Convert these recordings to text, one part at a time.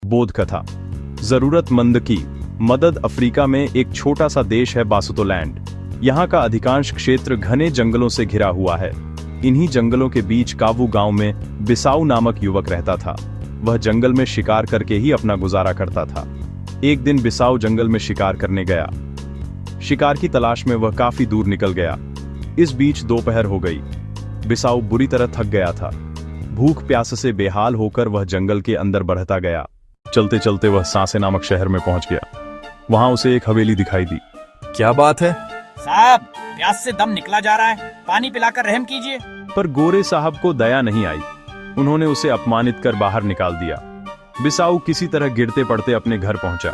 बोध कथा। जरूरतमंद की मदद। अफ्रीका में एक छोटा सा देश है बासुतोलैंड। यहाँ का अधिकांश क्षेत्र घने जंगलों से घिरा हुआ है। इन्हीं जंगलों के बीच कावू गांव में बिसाऊ नामक युवक रहता था। वह जंगल में शिकार करके ही अपना गुजारा करता था। एक दिन बिसाऊ जंगल में शिकार करने गया। शिकार की तलाश में वह काफी दूर निकल गया। इस बीच दोपहर हो गई। बिसाऊ बुरी तरह थक गया था। भूख प्यास से बेहाल होकर वह जंगल के अंदर बढ़ता गया। चलते चलते वह सांसे नामक शहर में पहुंच गया। वहां उसे एक हवेली दिखाई दी। क्या बात है? साहब, प्यास से दम निकला जा रहा है, पानी पिलाकर रहम कीजिए। पर गोरे साहब को दया नहीं आई। उन्होंने उसे अपमानित कर बाहर निकाल दिया। बिसाऊ किसी तरह गिरते पड़ते अपने घर पहुंचा।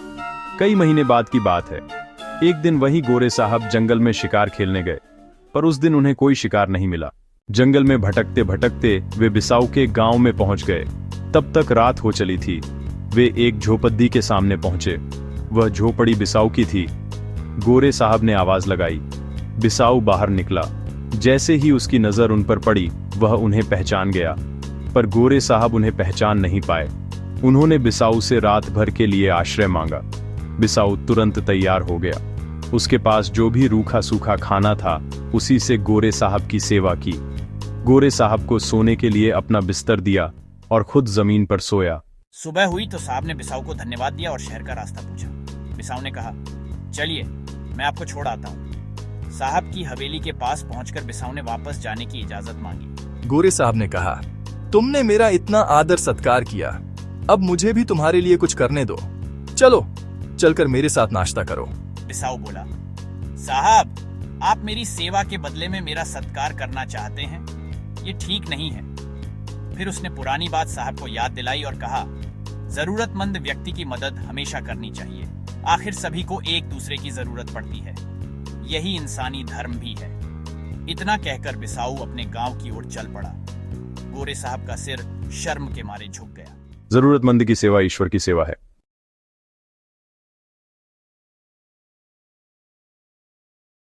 कई महीने बाद की बात है। एक दिन वही गोरे साहब जंगल में शिकार खेलने गए, पर उस दिन उन्हें कोई शिकार नहीं मिला। जंगल में भटकते भटकते वे बिसाऊ के गांव में पहुंच गए। तब तक रात हो चली थी। वे एक झोपड़ी के सामने पहुंचे। वह झोपड़ी बिसाऊ की थी। गोरे साहब ने आवाज लगाई। बिसाऊ बाहर निकला। जैसे ही उसकी नजर उन पर पड़ी, वह उन्हें पहचान गया। पर गोरे साहब उन्हें पहचान नहीं पाए। उन्होंने बिसाऊ से रात भर के लिए आश्रय मांगा। बिसाऊ तुरंत तैयार हो गया। उसके पास जो भी रूखा सूखा खाना था, उसी से गोरे साहब की सेवा की। गोरे साहब को सोने के लिए अपना बिस्तर दिया और खुद जमीन पर सोया। सुबह हुई तो साहब ने बिसाऊ को धन्यवाद दिया और शहर का रास्ता पूछा। बिसाऊ ने कहा, चलिए मैं आपको छोड़ आता हूँ। साहब की हवेली के पास पहुंचकर बिसाऊ ने वापस जाने की इजाजत मांगी। गोरे साहब ने कहा, तुमने मेरा इतना आदर सत्कार किया, अब मुझे भी तुम्हारे लिए कुछ करने दो। चलो चलकर मेरे साथ नाश्ता करो। बिसाऊ बोला, साहब, आप मेरी सेवा के बदले में मेरा सत्कार करना चाहते हैं, ये ठीक नहीं है। फिर उसने पुरानी बात साहब को याद दिलाई और कहा, जरूरतमंद व्यक्ति की मदद हमेशा करनी चाहिए। आखिर सभी को एक दूसरे की जरूरत पड़ती है। यही इंसानी धर्म भी है। इतना कहकर बिसाऊ अपने गांव की ओर चल पड़ा। गोरे साहब का सिर शर्म के मारे झुक गया। जरूरतमंद की सेवा ईश्वर की सेवा है।